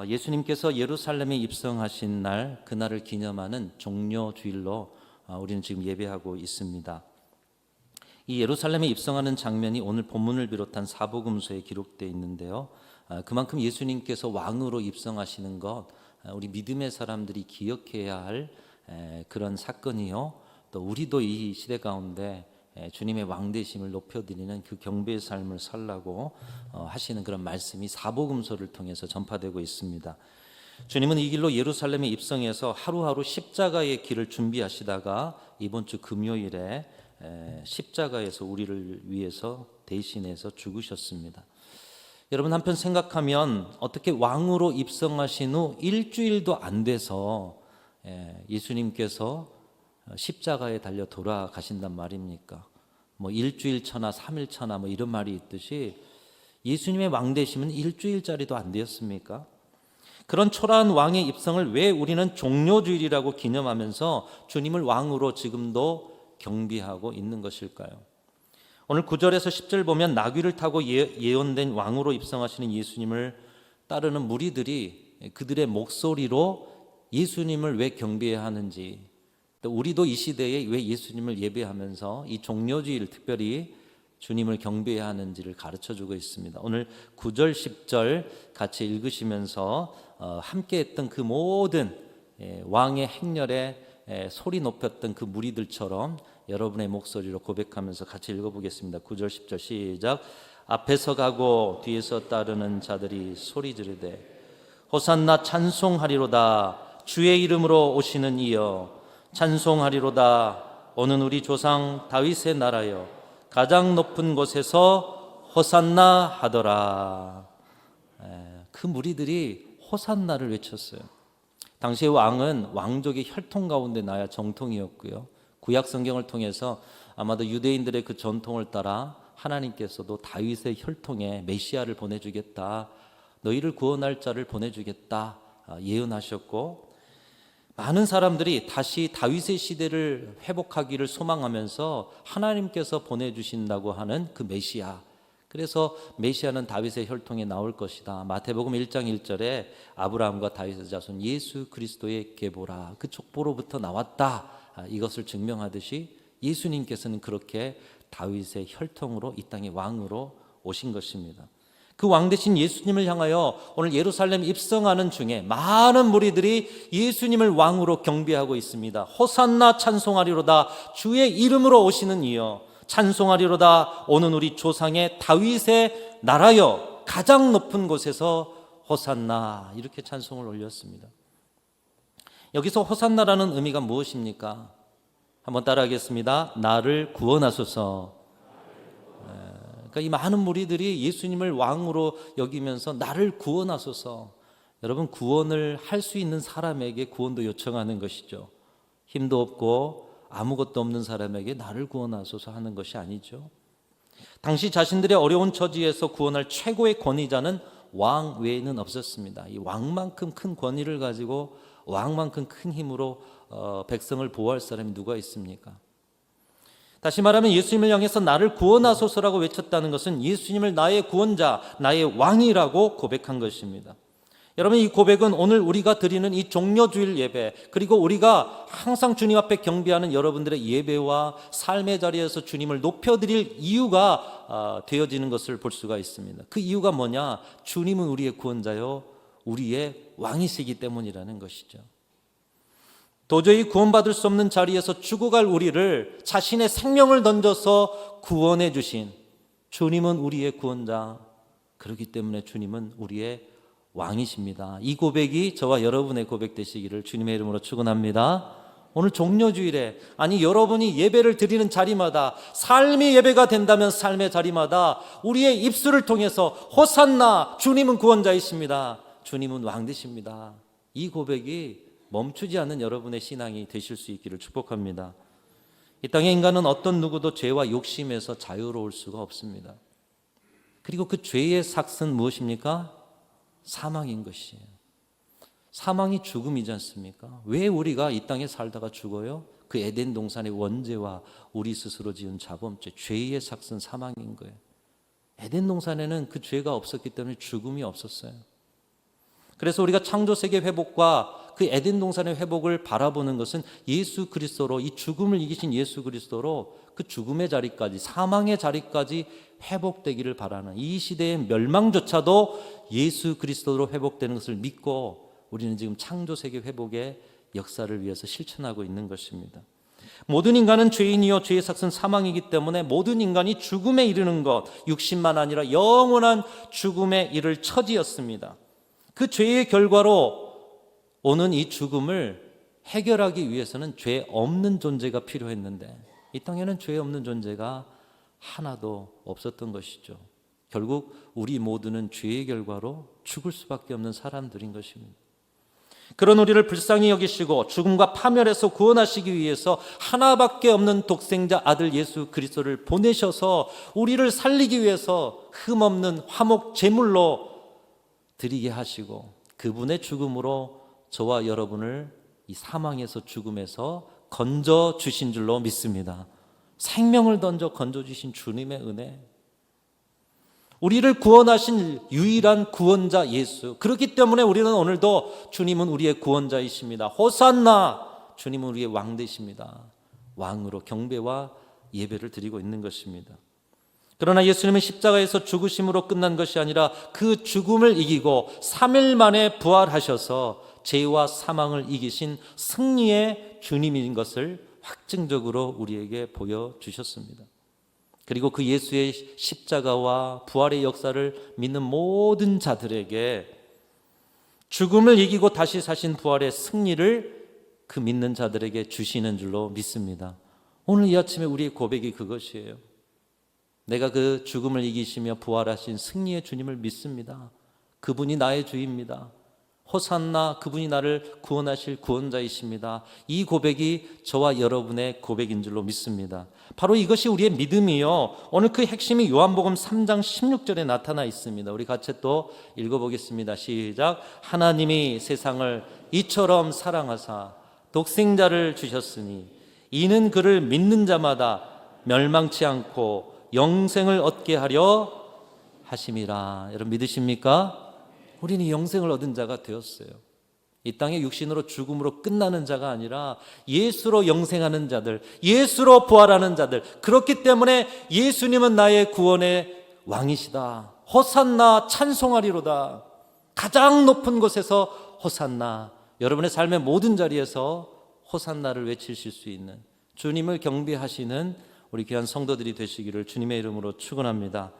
예수님께서 예루살렘에 입성하신 날, 그날을 기념하는 종려주일로 우리는 지금 예배하고 있습니다. 이 예루살렘에 입성하는 장면이 오늘 본문을 비롯한 사복음서에 기록되어 있는데요. 그만큼 예수님께서 왕으로 입성하시는 것, 우리 믿음의 사람들이 기억해야 할 그런 사건이요. 또 우리도 이 시대 가운데 주님의 왕되심을 높여드리는 그 경배의 삶을 살라고 하시는 그런 말씀이 사복음서를 통해서 전파되고 있습니다. 주님은 이 길로 예루살렘에 입성해서 하루하루 십자가의 길을 준비하시다가 이번 주 금요일에 십자가에서 우리를 위해서 대신해서 죽으셨습니다. 여러분, 한편 생각하면 어떻게 왕으로 입성하신 후 일주일도 안 돼서 예수님께서 십자가에 달려 돌아가신단 말입니까? 일주일 처나 3일 처나 이런 말이 있듯이 예수님의 왕되심은 일주일짜리도 안 되었습니까? 그런 초라한 왕의 입성을 왜 우리는 종려주일이라고 기념하면서 주님을 왕으로 지금도 경비하고 있는 것일까요? 오늘 9절에서 10절 보면 나귀를 타고 예언된 왕으로 입성하시는 예수님을 따르는 무리들이 그들의 목소리로 예수님을 왜 경배해야 하는지, 또 우리도 이 시대에 왜 예수님을 예배하면서 이 종려주일 특별히 주님을 경배해야 하는지를 가르쳐주고 있습니다. 오늘 9절 10절 같이 읽으시면서 함께 했던 그 모든 왕의 행렬에 소리 높였던 그 무리들처럼 여러분의 목소리로 고백하면서 같이 읽어보겠습니다. 9절 10절 시작. 앞에서 가고 뒤에서 따르는 자들이 소리 지르되 호산나 찬송하리로다. 주의 이름으로 오시는 이여 찬송하리로다. 오는 우리 조상 다윗의 나라여 가장 높은 곳에서 호산나 하더라. 그 무리들이 호산나를 외쳤어요. 당시의 왕은 왕족의 혈통 가운데 나야 정통이었고요. 구약 성경을 통해서 아마도 유대인들의 그 전통을 따라 하나님께서도 다윗의 혈통에 메시아를 보내주겠다, 너희를 구원할 자를 보내주겠다 예언하셨고, 많은 사람들이 다시 다윗의 시대를 회복하기를 소망하면서 하나님께서 보내주신다고 하는 그 메시아, 그래서 메시아는 다윗의 혈통에 나올 것이다. 마태복음 1장 1절에 아브라함과 다윗의 자손 예수 그리스도의 계보라, 그 족보로부터 나왔다, 이것을 증명하듯이 예수님께서는 그렇게 다윗의 혈통으로 이 땅의 왕으로 오신 것입니다. 그 왕 대신 예수님을 향하여 오늘 예루살렘 입성하는 중에 많은 무리들이 예수님을 왕으로 경배하고 있습니다. 호산나 찬송하리로다. 주의 이름으로 오시는 이여 찬송하리로다. 오는 우리 조상의 다윗의 나라여 가장 높은 곳에서 호산나, 이렇게 찬송을 올렸습니다. 여기서 호산나라는 의미가 무엇입니까? 한번 따라하겠습니다. 나를 구원하소서. 그러니까 이 많은 무리들이 예수님을 왕으로 여기면서 나를 구원하소서. 여러분, 구원을 할 수 있는 사람에게 구원도 요청하는 것이죠. 힘도 없고 아무것도 없는 사람에게 나를 구원하소서 하는 것이 아니죠. 당시 자신들의 어려운 처지에서 구원할 최고의 권위자는 왕 외에는 없었습니다. 이 왕만큼 큰 권위를 가지고 왕만큼 큰 힘으로 백성을 보호할 사람이 누가 있습니까? 다시 말하면 예수님을 향해서 나를 구원하소서라고 외쳤다는 것은 예수님을 나의 구원자, 나의 왕이라고 고백한 것입니다. 여러분, 이 고백은 오늘 우리가 드리는 이 종려주일 예배, 그리고 우리가 항상 주님 앞에 경배하는 여러분들의 예배와 삶의 자리에서 주님을 높여드릴 이유가 되어지는 것을 볼 수가 있습니다. 그 이유가 뭐냐? 주님은 우리의 구원자요 우리의 왕이시기 때문이라는 것이죠. 도저히 구원받을 수 없는 자리에서 죽어갈 우리를 자신의 생명을 던져서 구원해 주신 주님은 우리의 구원자, 그렇기 때문에 주님은 우리의 왕이십니다. 이 고백이 저와 여러분의 고백 되시기를 주님의 이름으로 축원합니다. 오늘 종려주일에, 아니 여러분이 예배를 드리는 자리마다, 삶의 예배가 된다면 삶의 자리마다 우리의 입술을 통해서 호산나, 주님은 구원자이십니다, 주님은 왕 되십니다, 이 고백이 멈추지 않는 여러분의 신앙이 되실 수 있기를 축복합니다. 이 땅의 인간은 어떤 누구도 죄와 욕심에서 자유로울 수가 없습니다. 그리고 그 죄의 삭은 무엇입니까? 사망인 것이에요. 사망이 죽음이지 않습니까? 왜 우리가 이 땅에 살다가 죽어요? 그 에덴 동산의 원죄와 우리 스스로 지은 자범죄, 죄의 삭은 사망인 거예요. 에덴 동산에는 그 죄가 없었기 때문에 죽음이 없었어요. 그래서 우리가 창조세계 회복과 그 에덴 동산의 회복을 바라보는 것은 예수 그리스도로, 이 죽음을 이기신 예수 그리스도로 그 죽음의 자리까지, 사망의 자리까지 회복되기를 바라는, 이 시대의 멸망조차도 예수 그리스도로 회복되는 것을 믿고 우리는 지금 창조세계 회복의 역사를 위해서 실천하고 있는 것입니다. 모든 인간은 죄인이요 죄의 삭은 사망이기 때문에 모든 인간이 죽음에 이르는 것, 육신만 아니라 영원한 죽음에 이를 처지였습니다. 그 죄의 결과로 오는 이 죽음을 해결하기 위해서는 죄 없는 존재가 필요했는데 이 땅에는 죄 없는 존재가 하나도 없었던 것이죠. 결국 우리 모두는 죄의 결과로 죽을 수밖에 없는 사람들인 것입니다. 그런 우리를 불쌍히 여기시고 죽음과 파멸에서 구원하시기 위해서 하나밖에 없는 독생자 아들 예수 그리스도를 보내셔서 우리를 살리기 위해서 흠없는 화목 제물로 드리게 하시고 그분의 죽음으로 저와 여러분을 이 사망에서 죽음에서 건져 주신 줄로 믿습니다. 생명을 던져 건져 주신 주님의 은혜, 우리를 구원하신 유일한 구원자 예수, 그렇기 때문에 우리는 오늘도 주님은 우리의 구원자이십니다. 호산나, 주님은 우리의 왕 되십니다. 왕으로 경배와 예배를 드리고 있는 것입니다. 그러나 예수님은 십자가에서 죽으심으로 끝난 것이 아니라 그 죽음을 이기고 3일 만에 부활하셔서 죄와 사망을 이기신 승리의 주님인 것을 확증적으로 우리에게 보여주셨습니다. 그리고 그 예수의 십자가와 부활의 역사를 믿는 모든 자들에게 죽음을 이기고 다시 사신 부활의 승리를 그 믿는 자들에게 주시는 줄로 믿습니다. 오늘 이 아침에 우리의 고백이 그것이에요. 내가 그 죽음을 이기시며 부활하신 승리의 주님을 믿습니다. 그분이 나의 주입니다. 호산나, 그분이 나를 구원하실 구원자이십니다. 이 고백이 저와 여러분의 고백인 줄로 믿습니다. 바로 이것이 우리의 믿음이요, 오늘 그 핵심이 요한복음 3장 16절에 나타나 있습니다. 우리 같이 또 읽어보겠습니다. 시작. 하나님이 세상을 이처럼 사랑하사 독생자를 주셨으니 이는 그를 믿는 자마다 멸망치 않고 영생을 얻게 하려 하심이라. 여러분 믿으십니까? 우리는 영생을 얻은 자가 되었어요. 이 땅에 육신으로 죽음으로 끝나는 자가 아니라 예수로 영생하는 자들, 예수로 부활하는 자들. 그렇기 때문에 예수님은 나의 구원의 왕이시다. 호산나, 찬송하리로다. 가장 높은 곳에서 호산나, 여러분의 삶의 모든 자리에서 호산나를 외치실 수 있는 주님을 경배하시는 우리 귀한 성도들이 되시기를 주님의 이름으로 축원합니다.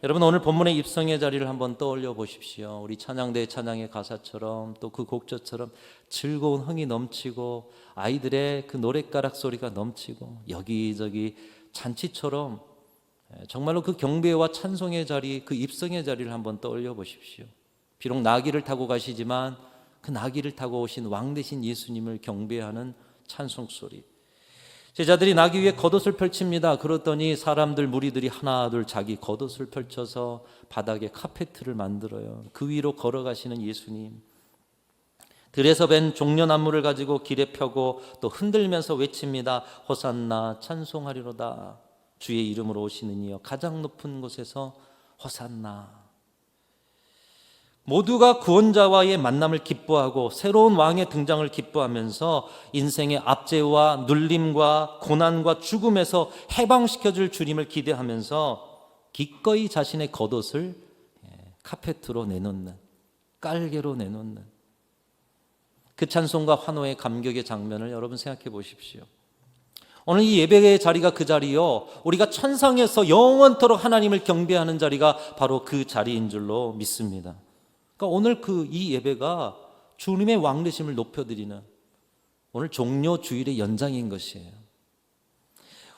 여러분, 오늘 본문의 입성의 자리를 한번 떠올려 보십시오. 우리 찬양대의 찬양의 가사처럼 또 그 곡조처럼 즐거운 흥이 넘치고 아이들의 그 노랫가락 소리가 넘치고 여기저기 잔치처럼 정말로 그 경배와 찬송의 자리, 그 입성의 자리를 한번 떠올려 보십시오. 비록 나귀를 타고 가시지만 그 나귀를 타고 오신 왕 되신 예수님을 경배하는 찬송 소리. 제자들이 나귀 위에 겉옷을 펼칩니다. 그랬더니 사람들, 무리들이 하나 둘 자기 겉옷을 펼쳐서 바닥에 카페트를 만들어요. 그 위로 걸어가시는 예수님, 들에서 벤 종려나무를 가지고 길에 펴고 또 흔들면서 외칩니다. 호산나, 찬송하리로다. 주의 이름으로 오시는 이여, 가장 높은 곳에서 호산나. 모두가 구원자와의 만남을 기뻐하고 새로운 왕의 등장을 기뻐하면서 인생의 압제와 눌림과 고난과 죽음에서 해방시켜줄 주님을 기대하면서 기꺼이 자신의 겉옷을 카페트로 내놓는, 깔개로 내놓는 그 찬송과 환호의 감격의 장면을 여러분 생각해 보십시오. 오늘 이 예배의 자리가 그 자리요, 우리가 천상에서 영원토록 하나님을 경배하는 자리가 바로 그 자리인 줄로 믿습니다. 그러니까 오늘 이 예배가 주님의 왕되심을 높여드리는 오늘 종려 주일의 연장인 것이에요.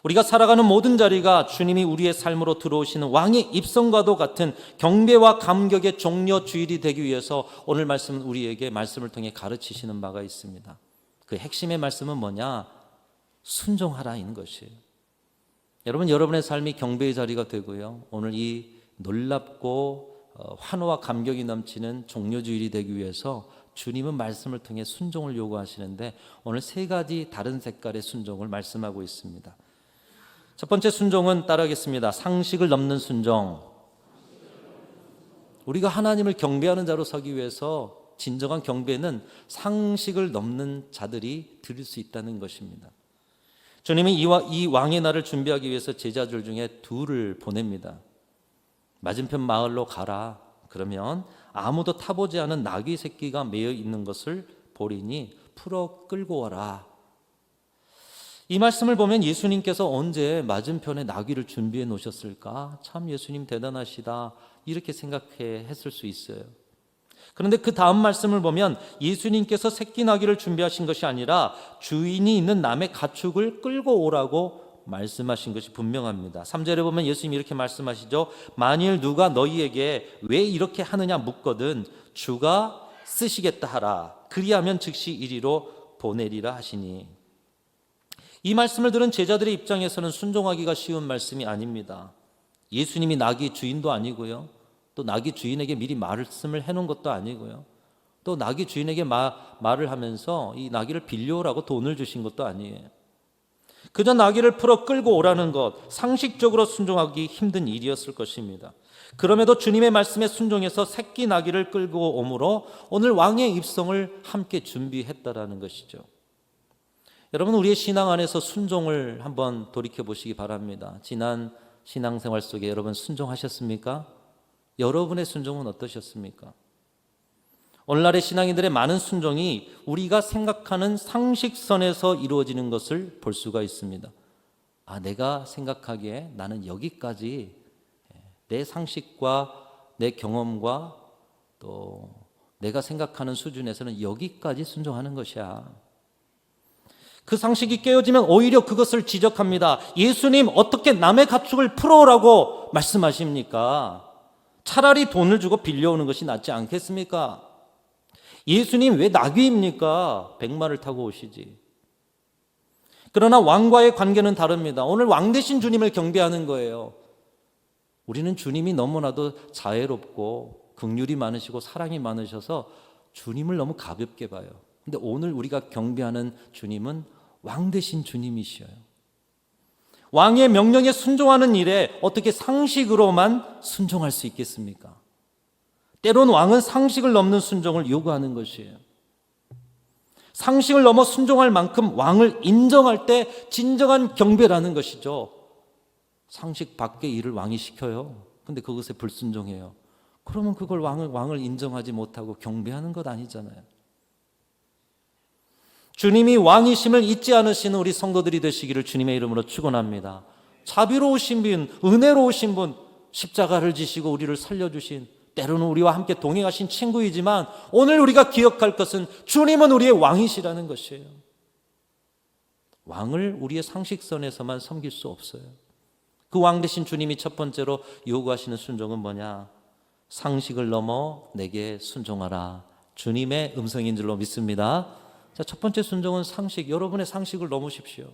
우리가 살아가는 모든 자리가 주님이 우리의 삶으로 들어오시는 왕의 입성과도 같은 경배와 감격의 종려 주일이 되기 위해서 오늘 말씀은 우리에게 말씀을 통해 가르치시는 바가 있습니다. 그 핵심의 말씀은 뭐냐? 순종하라인 것이에요. 여러분, 여러분의 삶이 경배의 자리가 되고요, 오늘 이 놀랍고 환호와 감격이 넘치는 종려주일이 되기 위해서 주님은 말씀을 통해 순종을 요구하시는데 오늘 세 가지 다른 색깔의 순종을 말씀하고 있습니다. 첫 번째 순종은 따라하겠습니다. 상식을 넘는 순종. 우리가 하나님을 경배하는 자로 서기 위해서 진정한 경배는 상식을 넘는 자들이 드릴 수 있다는 것입니다. 주님이 이 왕의 날을 준비하기 위해서 제자들 중에 둘을 보냅니다. 맞은편 마을로 가라. 그러면 아무도 타보지 않은 나귀 새끼가 매여 있는 것을 보리니 풀어 끌고 와라. 이 말씀을 보면 예수님께서 언제 맞은편에 나귀를 준비해 놓으셨을까? 참 예수님 대단하시다. 이렇게 생각했을 수 있어요. 그런데 그 다음 말씀을 보면 예수님께서 새끼 나귀를 준비하신 것이 아니라 주인이 있는 남의 가축을 끌고 오라고 말씀하신 것이 분명합니다. 3절에 보면 예수님이 이렇게 말씀하시죠. 만일 누가 너희에게 왜 이렇게 하느냐 묻거든 주가 쓰시겠다 하라. 그리하면 즉시 이리로 보내리라 하시니. 이 말씀을 들은 제자들의 입장에서는 순종하기가 쉬운 말씀이 아닙니다. 예수님이 나귀 주인도 아니고요. 또 나귀 주인에게 미리 말씀을 해놓은 것도 아니고요. 또 나귀 주인에게 말을 하면서 이 나귀를 빌려오라고 돈을 주신 것도 아니에요. 그저 나귀를 풀어 끌고 오라는 것, 상식적으로 순종하기 힘든 일이었을 것입니다. 그럼에도 주님의 말씀에 순종해서 새끼 나귀를 끌고 오므로 오늘 왕의 입성을 함께 준비했다라는 것이죠. 여러분, 우리의 신앙 안에서 순종을 한번 돌이켜 보시기 바랍니다. 지난 신앙생활 속에 여러분 순종하셨습니까? 여러분의 순종은 어떠셨습니까? 오늘날의 신앙인들의 많은 순종이 우리가 생각하는 상식선에서 이루어지는 것을 볼 수가 있습니다. 내가 생각하기에 나는 여기까지 내 상식과 내 경험과 또 내가 생각하는 수준에서는 여기까지 순종하는 것이야. 그 상식이 깨어지면 오히려 그것을 지적합니다. 예수님 어떻게 남의 가축을 풀어오라고 말씀하십니까? 차라리 돈을 주고 빌려오는 것이 낫지 않겠습니까? 예수님 왜 나귀입니까? 백마를 타고 오시지. 그러나 왕과의 관계는 다릅니다. 오늘 왕 대신 주님을 경배하는 거예요. 우리는 주님이 너무나도 자애롭고 긍휼이 많으시고 사랑이 많으셔서 주님을 너무 가볍게 봐요. 근데 오늘 우리가 경배하는 주님은 왕 대신 주님이셔요. 왕의 명령에 순종하는 일에 어떻게 상식으로만 순종할 수 있겠습니까? 때론 왕은 상식을 넘는 순종을 요구하는 것이에요. 상식을 넘어 순종할 만큼 왕을 인정할 때 진정한 경배라는 것이죠. 상식 밖의 일을 왕이 시켜요. 근데 그것에 불순종해요. 그러면 그걸 왕을 인정하지 못하고 경배하는 것 아니잖아요. 주님이 왕이심을 잊지 않으시는 우리 성도들이 되시기를 주님의 이름으로 축원합니다. 자비로우신 분, 은혜로우신 분, 십자가를 지시고 우리를 살려주신, 때로는 우리와 함께 동행하신 친구이지만 오늘 우리가 기억할 것은 주님은 우리의 왕이시라는 것이에요. 왕을 우리의 상식선에서만 섬길 수 없어요. 그 왕 대신 주님이 첫 번째로 요구하시는 순종은 뭐냐? 상식을 넘어 내게 순종하라. 주님의 음성인 줄로 믿습니다. 자, 첫 번째 순종은 상식, 여러분의 상식을 넘으십시오.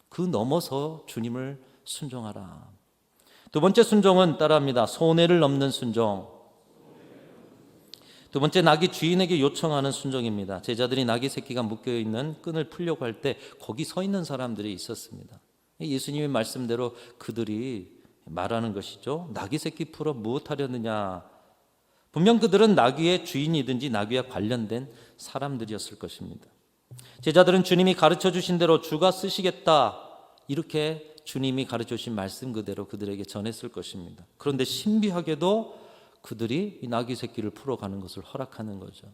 그 넘어서 주님을 순종하라. 두 번째 순종은 따라합니다. 손해를 넘는 순종. 두 번째, 나귀 주인에게 요청하는 순종입니다. 제자들이 나귀 새끼가 묶여있는 끈을 풀려고 할 때 거기 서 있는 사람들이 있었습니다. 예수님의 말씀대로 그들이 말하는 것이죠. 나귀 새끼 풀어 무엇하려느냐. 분명 그들은 나귀의 주인이든지 나귀와 관련된 사람들이었을 것입니다. 제자들은 주님이 가르쳐 주신 대로 주가 쓰시겠다, 이렇게 주님이 가르쳐 주신 말씀 그대로 그들에게 전했을 것입니다. 그런데 신비하게도 그들이 이 나귀 새끼를 풀어가는 것을 허락하는 거죠.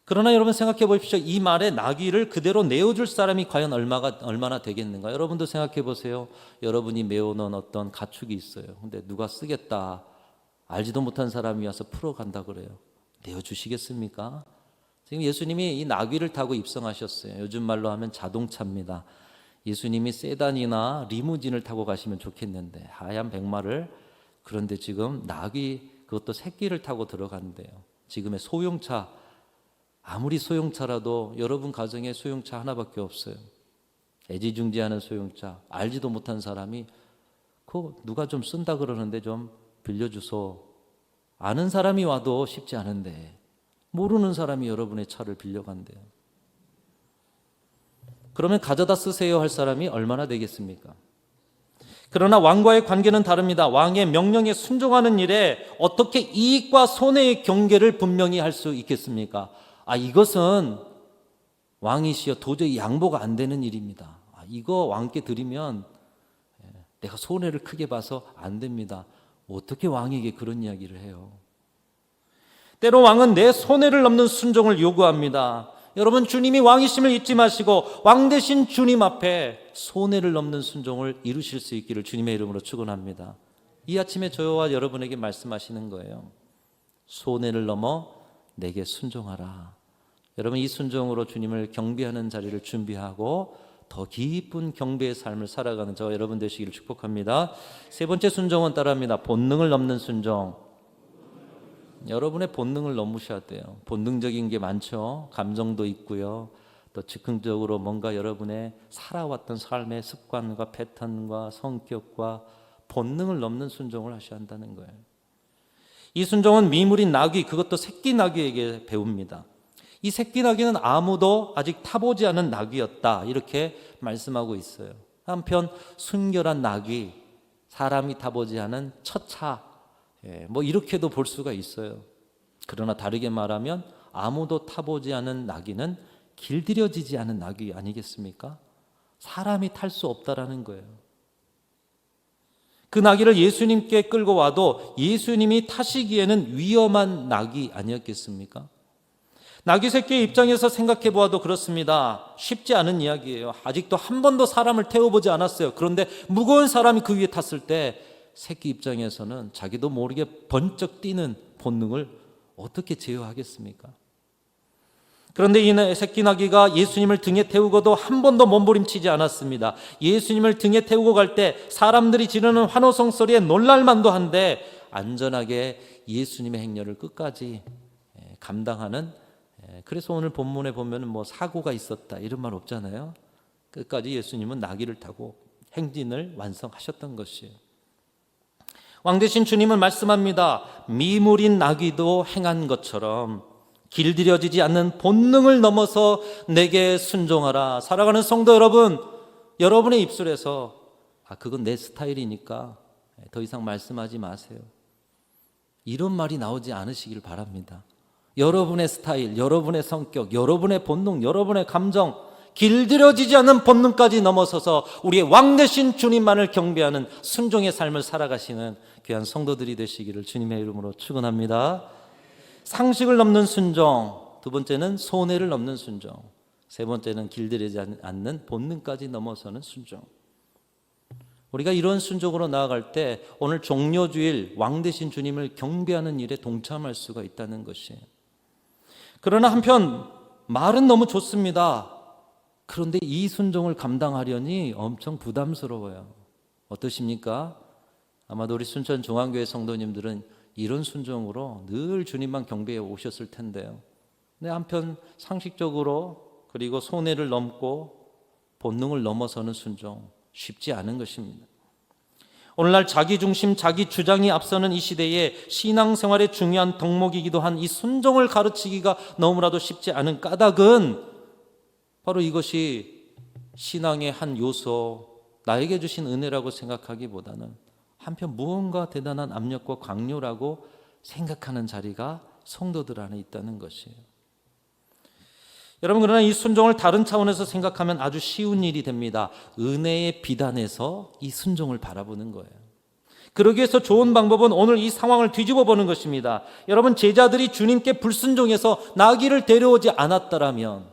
그러나 여러분 생각해 보십시오. 이 말에 나귀를 그대로 내어줄 사람이 과연 얼마나 되겠는가? 여러분도 생각해 보세요. 여러분이 메어놓은 어떤 가축이 있어요. 근데 누가 쓰겠다, 알지도 못한 사람이 와서 풀어간다 그래요. 내어주시겠습니까? 지금 예수님이 이 나귀를 타고 입성하셨어요. 요즘 말로 하면 자동차입니다. 예수님이 세단이나 리무진을 타고 가시면 좋겠는데 하얀 백마를, 그런데 지금 나귀, 그것도 새끼를 타고 들어간대요. 지금의 소형차, 아무리 소형차라도 여러분 가정에 소형차 하나밖에 없어요. 애지중지하는 소형차, 알지도 못한 사람이 그거 누가 좀 쓴다 그러는데 좀 빌려주소. 아는 사람이 와도 쉽지 않은데 모르는 사람이 여러분의 차를 빌려간대요. 그러면 가져다 쓰세요 할 사람이 얼마나 되겠습니까? 그러나 왕과의 관계는 다릅니다. 왕의 명령에 순종하는 일에 어떻게 이익과 손해의 경계를 분명히 할 수 있겠습니까? 이것은 왕이시여 도저히 양보가 안 되는 일입니다. 이거 왕께 드리면 내가 손해를 크게 봐서 안 됩니다. 어떻게 왕에게 그런 이야기를 해요? 때로 왕은 내 손해를 넘는 순종을 요구합니다. 여러분, 주님이 왕이심을 잊지 마시고 왕 대신 주님 앞에 손해를 넘는 순종을 이루실 수 있기를 주님의 이름으로 축원합니다. 이 아침에 저와 여러분에게 말씀하시는 거예요. 손해를 넘어 내게 순종하라. 여러분, 이 순종으로 주님을 경배하는 자리를 준비하고 더 깊은 경배의 삶을 살아가는 저와 여러분 되시기를 축복합니다. 세 번째 순종은 따라합니다. 본능을 넘는 순종. 여러분의 본능을 넘으셔야 돼요. 본능적인 게 많죠. 감정도 있고요. 또 즉흥적으로 뭔가 여러분의 살아왔던 삶의 습관과 패턴과 성격과 본능을 넘는 순종을 하셔야 한다는 거예요. 이 순종은 미물인 나귀, 그것도 새끼 나귀에게 배웁니다. 이 새끼 나귀는 아무도 아직 타보지 않은 나귀였다, 이렇게 말씀하고 있어요. 한편 순결한 나귀, 사람이 타보지 않은 첫 차, 이렇게도 볼 수가 있어요. 그러나 다르게 말하면 아무도 타보지 않은 나귀는 길들여지지 않은 나귀 아니겠습니까? 사람이 탈 수 없다라는 거예요. 그 나귀를 예수님께 끌고 와도 예수님이 타시기에는 위험한 나귀 아니었겠습니까? 나귀 새끼의 입장에서 생각해 보아도 그렇습니다. 쉽지 않은 이야기예요. 아직도 한 번도 사람을 태워보지 않았어요. 그런데 무거운 사람이 그 위에 탔을 때 새끼 입장에서는 자기도 모르게 번쩍 뛰는 본능을 어떻게 제어하겠습니까? 그런데 이 새끼 나귀가 예수님을 등에 태우고도 한 번도 몸부림치지 않았습니다. 예수님을 등에 태우고 갈 때 사람들이 지르는 환호성 소리에 놀랄만도 한데 안전하게 예수님의 행렬을 끝까지 감당하는, 그래서 오늘 본문에 보면 사고가 있었다 이런 말 없잖아요. 끝까지 예수님은 나귀를 타고 행진을 완성하셨던 것이에요. 왕 대신 주님은 말씀합니다. 미물인 나귀도 행한 것처럼 길들여지지 않는 본능을 넘어서 내게 순종하라. 살아가는 성도 여러분, 여러분의 입술에서 그건 내 스타일이니까 더 이상 말씀하지 마세요, 이런 말이 나오지 않으시길 바랍니다. 여러분의 스타일, 여러분의 성격, 여러분의 본능, 여러분의 감정, 길들여지지 않는 본능까지 넘어서서 우리의 왕 되신 주님만을 경배하는 순종의 삶을 살아가시는 귀한 성도들이 되시기를 주님의 이름으로 축원합니다. 상식을 넘는 순종, 두 번째는 손해를 넘는 순종, 세 번째는 길들여지지 않는 본능까지 넘어서는 순종. 우리가 이런 순종으로 나아갈 때 오늘 종료주일 왕 되신 주님을 경배하는 일에 동참할 수가 있다는 것이에요. 그러나 한편 말은 너무 좋습니다. 그런데 이 순종을 감당하려니 엄청 부담스러워요. 어떠십니까? 아마도 우리 순천 중앙교회 성도님들은 이런 순종으로 늘 주님만 경배해 오셨을 텐데요. 근데 한편 상식적으로 그리고 손해를 넘고 본능을 넘어서는 순종 쉽지 않은 것입니다. 오늘날 자기 중심, 자기 주장이 앞서는 이 시대에 신앙생활의 중요한 덕목이기도 한 이 순종을 가르치기가 너무나도 쉽지 않은 까닭은 바로 이것이 신앙의 한 요소, 나에게 주신 은혜라고 생각하기보다는 한편 무언가 대단한 압력과 강요라고 생각하는 자리가 성도들 안에 있다는 것이에요. 여러분, 그러나 이 순종을 다른 차원에서 생각하면 아주 쉬운 일이 됩니다. 은혜의 비단에서 이 순종을 바라보는 거예요. 그러기 위해서 좋은 방법은 오늘 이 상황을 뒤집어 보는 것입니다. 여러분, 제자들이 주님께 불순종해서 나귀를 데려오지 않았더라면,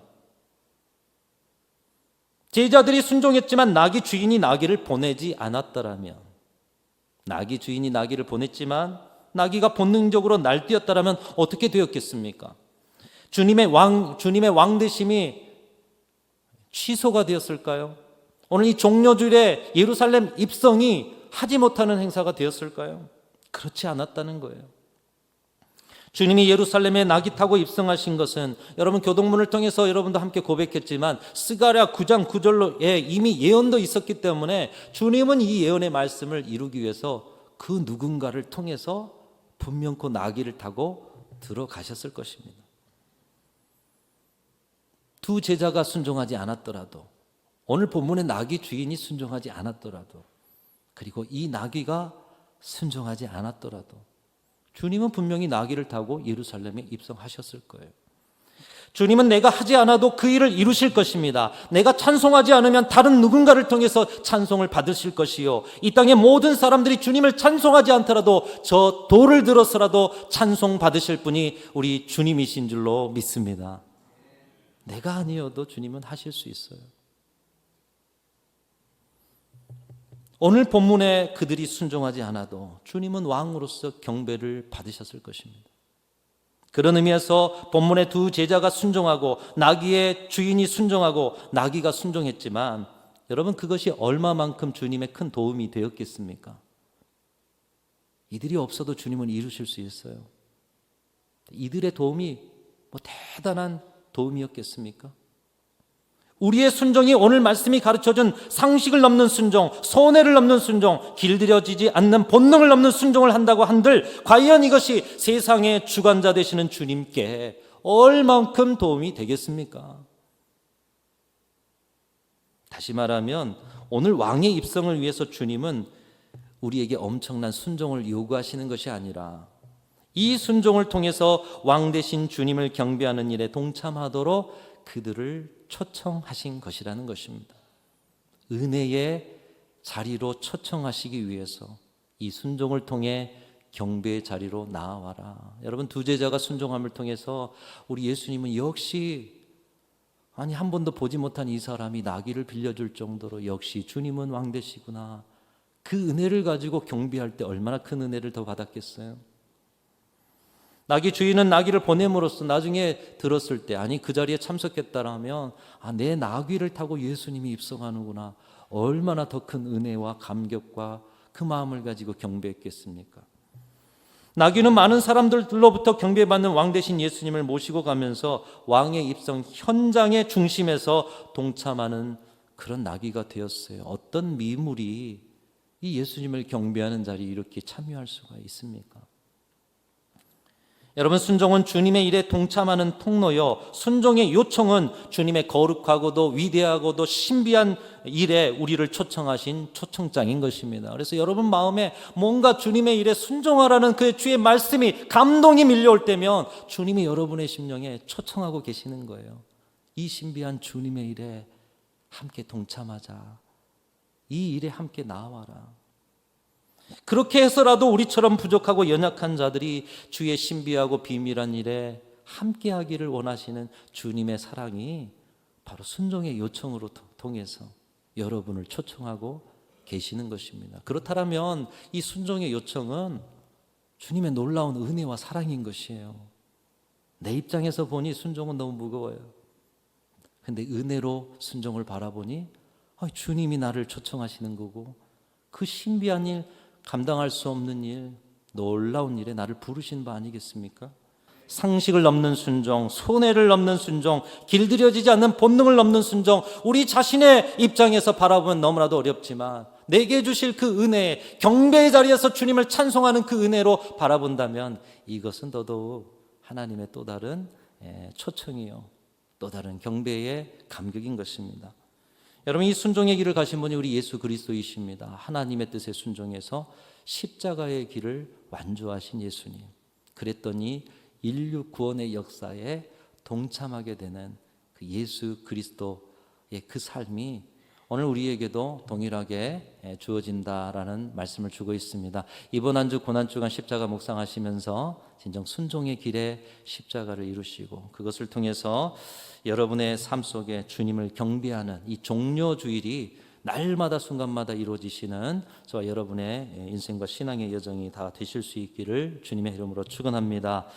제자들이 순종했지만 나귀 주인이 나귀를 보내지 않았더라면, 나귀 주인이 나귀를 보냈지만 나귀가 본능적으로 날뛰었더라면 어떻게 되었겠습니까? 주님의 왕 되심이 취소가 되었을까요? 오늘 이 종료주일에 예루살렘 입성이 하지 못하는 행사가 되었을까요? 그렇지 않았다는 거예요. 주님이 예루살렘에 나귀 타고 입성하신 것은 여러분 교동문을 통해서 여러분도 함께 고백했지만 스가랴 9장 9절에 이미 예언도 있었기 때문에 주님은 이 예언의 말씀을 이루기 위해서 그 누군가를 통해서 분명코 나귀를 타고 들어가셨을 것입니다. 두 제자가 순종하지 않았더라도, 오늘 본문의 나귀 주인이 순종하지 않았더라도 그리고 이 나귀가 순종하지 않았더라도 주님은 분명히 나귀를 타고 예루살렘에 입성하셨을 거예요. 주님은 내가 하지 않아도 그 일을 이루실 것입니다. 내가 찬송하지 않으면 다른 누군가를 통해서 찬송을 받으실 것이요, 이 땅의 모든 사람들이 주님을 찬송하지 않더라도 저 돌을 들어서라도 찬송 받으실 분이 우리 주님이신 줄로 믿습니다. 내가 아니어도 주님은 하실 수 있어요. 오늘 본문에 그들이 순종하지 않아도 주님은 왕으로서 경배를 받으셨을 것입니다. 그런 의미에서 본문의 두 제자가 순종하고 나귀의 주인이 순종하고 나귀가 순종했지만, 여러분, 그것이 얼마만큼 주님의 큰 도움이 되었겠습니까? 이들이 없어도 주님은 이루실 수 있어요. 이들의 도움이 대단한 도움이었겠습니까? 우리의 순종이 오늘 말씀이 가르쳐준 상식을 넘는 순종, 손해를 넘는 순종, 길들여지지 않는 본능을 넘는 순종을 한다고 한들 과연 이것이 세상의 주관자 되시는 주님께 얼만큼 도움이 되겠습니까? 다시 말하면 오늘 왕의 입성을 위해서 주님은 우리에게 엄청난 순종을 요구하시는 것이 아니라 이 순종을 통해서 왕 대신 주님을 경배하는 일에 동참하도록 그들을 초청하신 것이라는 것입니다. 은혜의 자리로 초청하시기 위해서 이 순종을 통해 경배의 자리로 나아와라. 여러분, 두 제자가 순종함을 통해서 우리 예수님은 역시 한 번도 보지 못한 이 사람이 나귀를 빌려줄 정도로 역시 주님은 왕 되시구나, 그 은혜를 가지고 경배할 때 얼마나 큰 은혜를 더 받았겠어요. 나귀 주인은 나귀를 보냄으로써 나중에 들었을 때, 그 자리에 참석했다라면 내 나귀를 타고 예수님이 입성하는구나, 얼마나 더 큰 은혜와 감격과 그 마음을 가지고 경배했겠습니까? 나귀는 많은 사람들로부터 경배받는 왕 대신 예수님을 모시고 가면서 왕의 입성 현장의 중심에서 동참하는 그런 나귀가 되었어요. 어떤 미물이 이 예수님을 경배하는 자리에 이렇게 참여할 수가 있습니까? 여러분, 순종은 주님의 일에 동참하는 통로요, 순종의 요청은 주님의 거룩하고도 위대하고도 신비한 일에 우리를 초청하신 초청장인 것입니다. 그래서 여러분 마음에 뭔가 주님의 일에 순종하라는 그 주의 말씀이, 감동이 밀려올 때면 주님이 여러분의 심령에 초청하고 계시는 거예요. 이 신비한 주님의 일에 함께 동참하자, 이 일에 함께 나와라. 그렇게 해서라도 우리처럼 부족하고 연약한 자들이 주의 신비하고 비밀한 일에 함께하기를 원하시는 주님의 사랑이 바로 순종의 요청으로 통해서 여러분을 초청하고 계시는 것입니다. 그렇다면 이 순종의 요청은 주님의 놀라운 은혜와 사랑인 것이에요. 내 입장에서 보니 순종은 너무 무거워요. 그런데 은혜로 순종을 바라보니 주님이 나를 초청하시는 거고, 그 신비한 일, 감당할 수 없는 일, 놀라운 일에 나를 부르신 바 아니겠습니까? 상식을 넘는 순종, 손해를 넘는 순종, 길들여지지 않는 본능을 넘는 순종, 우리 자신의 입장에서 바라보면 너무나도 어렵지만 내게 주실 그 은혜, 경배의 자리에서 주님을 찬송하는 그 은혜로 바라본다면 이것은 더더욱 하나님의 또 다른 초청이요, 또 다른 경배의 감격인 것입니다. 여러분, 이 순종의 길을 가신 분이 우리 예수 그리스도이십니다. 하나님의 뜻에 순종해서 십자가의 길을 완주하신 예수님. 그랬더니 인류 구원의 역사에 동참하게 되는 그 예수 그리스도의 그 삶이 오늘 우리에게도 동일하게 주어진다라는 말씀을 주고 있습니다. 이번 한 주 고난주간 십자가 묵상하시면서 진정 순종의 길에 십자가를 이루시고 그것을 통해서 여러분의 삶 속에 주님을 경배하는 이 종료주일이 날마다 순간마다 이루어지시는 저와 여러분의 인생과 신앙의 여정이 다 되실 수 있기를 주님의 이름으로 축원합니다.